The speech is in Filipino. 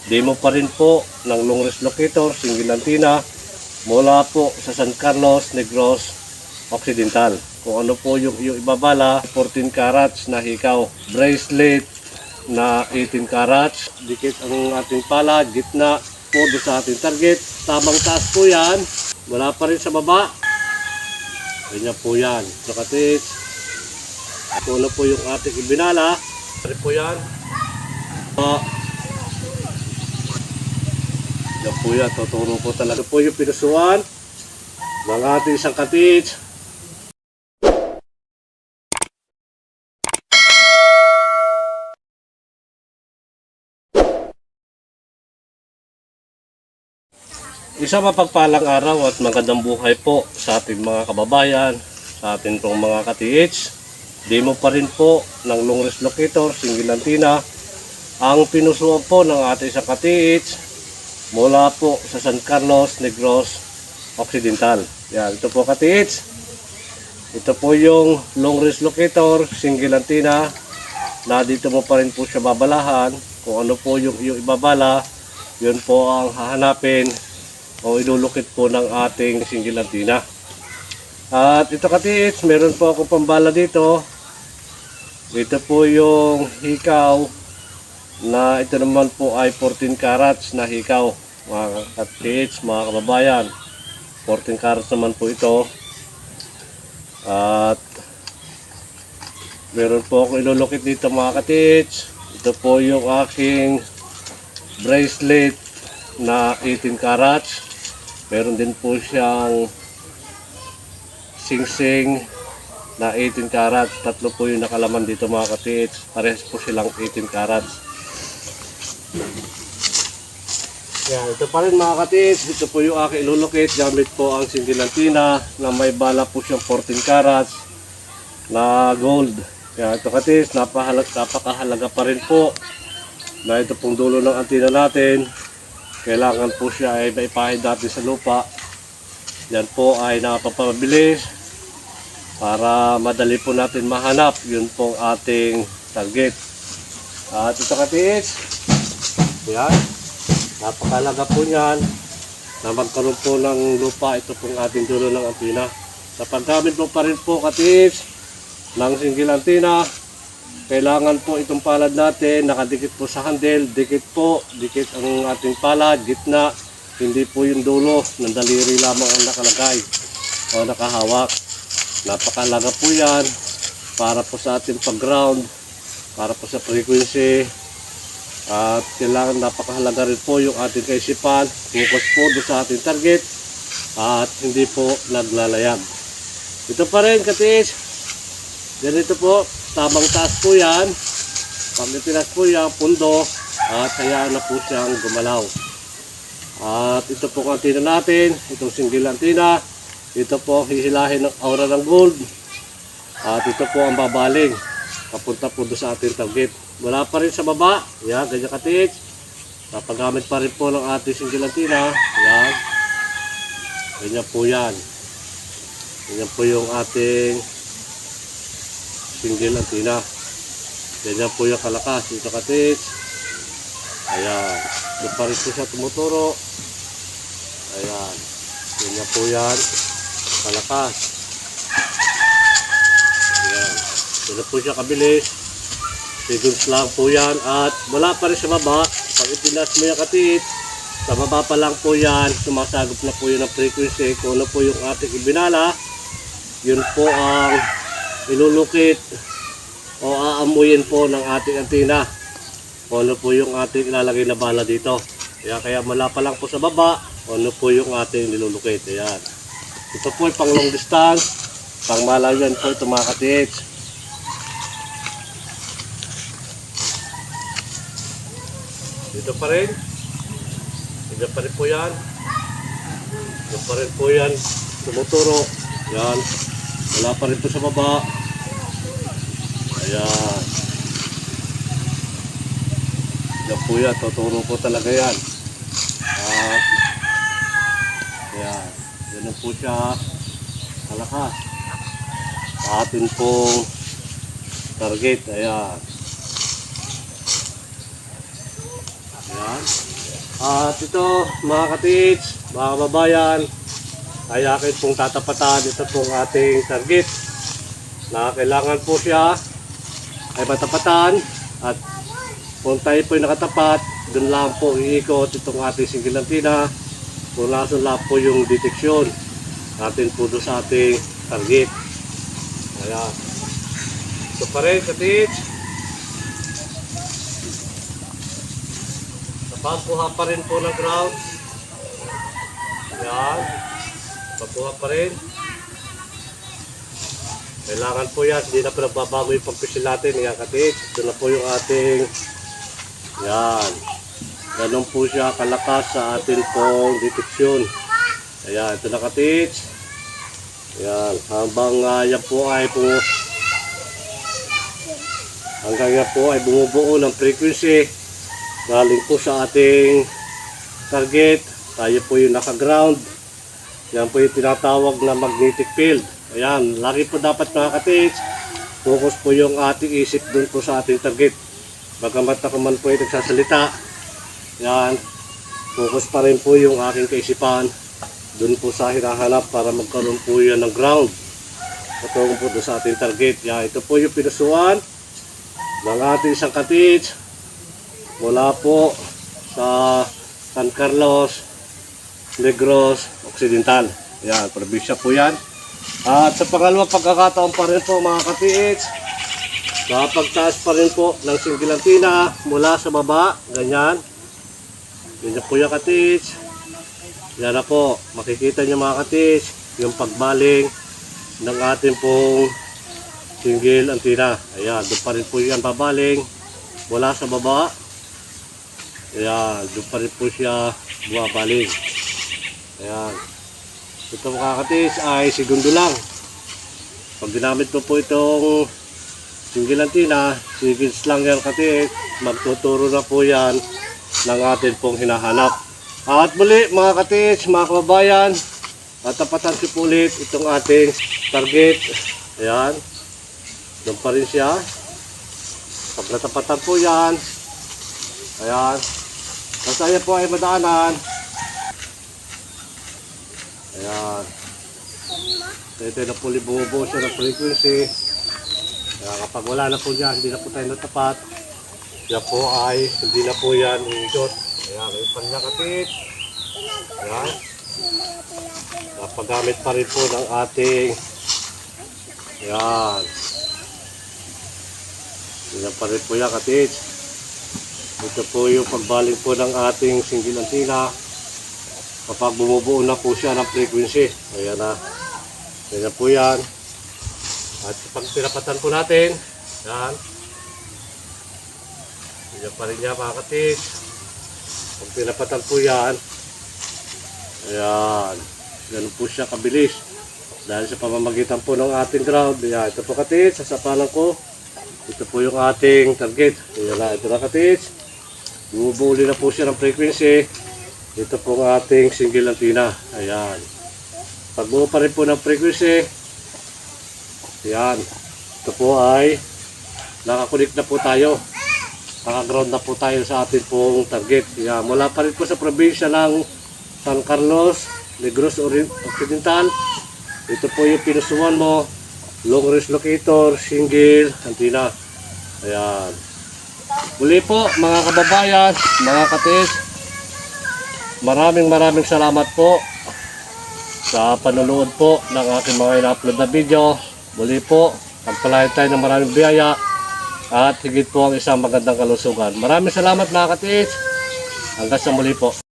demo pa rin po ng long range locator, single antenna mula po sa San Carlos, Negros Occidental. Kung ano po yung ibabala, 14 carats na hikaw, bracelet na 18 carats, dikit ang ating palad, gitna po doon sa ating target, tamang taas po yan, wala pa rin sa baba. Ganyan po yan, nakatits. Kung ano po yung ating ibinala, rin po yan. Yan po yan, tuturo po talaga po yung pinusuan ng ating isang katits. Isang mapagpalang araw at magandang buhay po sa ating mga kababayan, sa ating pong mga ka-TH. Demo pa rin po ng long range locator, single antenna, ang pinusuan po ng ating isang ka-TH mula po sa San Carlos, Negros Occidental. Yan, ito po ka-TH. Ito po yung long range locator, single antenna, na dito mo pa rin po siya babalahan. Kung ano po yung ibabala, yun po ang hahanapin o ilulukit po ng ating single antenna. At ito ka-TH, meron po akong pambala dito. Ito po yung hikaw na ito naman po ay 14 carats na hikaw, mga ka-TH, mga kababayan. 14 carats naman po ito. At meron po akong ilulukit dito, mga ka-TH. Ito po yung aking bracelet na 18 carats. Meron din po siyang sing-sing na 18 carats. Tatlo po yung nakalaman dito, mga ka-TH. Parehas po silang 18 carats. Yan, ito pa rin, mga ka-TH. Ito po yung aking ilulukit. Gamit po ang single antenna na may bala po siyang 14 carats na gold. Yan, ito ka-TH, napakahalaga pa rin po na ito pong dulo ng antenna natin. Kailangan po siya ay maipahid natin sa lupa. Yan po ay napapabilis para madali po natin mahanap yun pong ating target. At ito ka-TH, yan, napakalaga po niyan na magkaroon po ng lupa ito pong ating dulo ng antenna. Sa paggamit mo pa rin po ka-TH ng single antenna, kailangan po itong palad natin nakadikit po sa handle, dikit ang ating palad, gitna, hindi po yung dulo, ng daliri lamang ang nakalagay o nakahawak. Napakalaga po yan para po sa ating pag-ground, para po sa frequency, at kailangan napakahalaga rin po yung ating kaisipan, focus po doon sa ating target at hindi po naglalayag. Ito pa rin ka-TH, ganito po. Tamang taas po yan. Pag natinas po yan, pundo, at hayaan na po siyang gumalaw. At ito po ang antenna natin, itong single antenna. Ito po hihilahin ng aura ng gold. At ito po ang babaling. Papunta po doon sa ating target. Wala pa rin sa baba. Yan, ganyan ka-TH. Napagamit pa rin po ng ating single antenna. Yan. Ganyan po yan. Ganyan po yung ating single antenna. Ganyan po yung kalakas. Ito ka-TH. Ayan. Doon pa rin po siya tumuturo. Ayan. Ganyan po yan. Kalakas. Ayan. Ganyan po siya kabilis. Seconds lang po yan. At wala pa rin sa baba. Pag itinas mo yung ka-TH, sa baba pa lang po yan. Sumasagop na po yun ang frequency. Kung ano po yung ating ibinala, yun po ang ilulukit o aamuyin po ng ating antenna. Kung ano po yung ating ilalagay na bala dito. Kaya mala pa lang po sa baba, kung ano po yung ating nilulukit. Ayan. Ito po ay pang long distance, pang malayan po ito, mga ka-TH. Dito pa rin. Dito pa rin po yan. Dito pa rin po yan. Tumuturo. Yan. Wala pa rin po sa baba. Ayan. Yan po yan. Tuturo po talaga yan. At ayan. Yan po siya. Kalakas. Sa atin pong target. Ayan. Ayan. At ito mga katits, mga kababayan, ay akin pong tatapatan. Ito pong ating target na kailangan po siya ay matapatan. At kung tayo po ay nakatapat, doon lang po iikot itong ating single antenna. Kung nasun lang po yung deteksyon natin po doon sa ating target. Ayan. Ito pa rin katits. Pagkuha pa rin po ng ground. Yan. Pagkuha pa rin. Kailangan po yan. Hindi na po nagbabago yung pagpisil natin. Yan katits. Ito na po yung ating. Yan. Ganun po siya kalakas sa ating pong deteksyon. Ayan. Ito na katits. Yan. Yan po ay hanggang yan po ay bumubuo ng frequency. Galing po sa ating target. Tayo po yung naka-ground. Yan po yung tinatawag na magnetic field. Ayan, lagi po dapat mga katits, focus po yung ating isip dun po sa ating target. Bagamat ako man po yung nagsasalita, yan, focus pa rin po yung aking kaisipan dun po sa hinahanap para magkaroon po yan ng ground. Patungo po dun sa ating target. Yan, ito po yung pinusuan ng ating isang katits. Mula po sa San Carlos, Negros Occidental. Yan, probinsya po yan. At sa pangalawang pagkakataon pa rin po mga katiits, nakapagtaas pa rin po ng single antenna mula sa baba. Ganyan. Ganyan po yung katiits. Yan na po. Makikita nyo mga katiits yung pagbaling ng ating pong single antenna. Ayan, doon pa rin po yan babaling mula sa baba. Ayan, doon pa rin po siya bumabaling. Ayan. Ito mga kakatis ay segundo lang. Pag ginamit mo po itong single antenna, seconds lang yan katis, magtuturo na po yan ng atin pong hinahanap. At muli mga katis, mga kababayan, tatapatan ko po ulit itong ating target. Ayan. Doon pa rin siya. Pag natapatan po yan, ayan. Basta yan po ay madaanan. Ayan. Ito na po bumubuo siya ng frequency. Kaya kapag wala na po dyan, hindi na po tayo natapat. Yan po ay hindi na po yan iikot. Ayan, may panyakatit. Ayan. Napagamit pa rin po ng ating. Ayan. Yan pa rin po yan katit. Ito po yung pagbaling po ng ating single antenna kapag bumubuo na po siya ng frequency. Ayan na. Ayan po yan. At pag tinapatan po natin, yan. Ayan pa rin niya mga katis. Pag tinapatan po yan, ayan. Ganun po siya kabilis. Dahil sa pamamagitan po ng ating ground. Ayan, ito po katis. Sasapalan ko. Ito po yung ating target. Ayan na. Ito na katis. Bumubuli na po siya ng frequency. Ito po ang ating single antenna. Ayan. Pag buo pa rin po ng frequency, ayan. Ito po ay nakakunik na po tayo. Nakaground na po tayo sa ating pong target. Ayan. Mula pa rin po sa probinsya ng San Carlos, Negros Occidental. Ito po yung pinusuan mo. Long range locator, single antenna. Ayan. Muli po mga kababayan, mga katis, maraming salamat po sa panunood po ng aking mga ina-upload na video. Muli po, pagpalain tayo ng maraming biyaya at higit po ang isang magandang kalusugan. Maraming salamat mga katis. Hanggang sa muli po.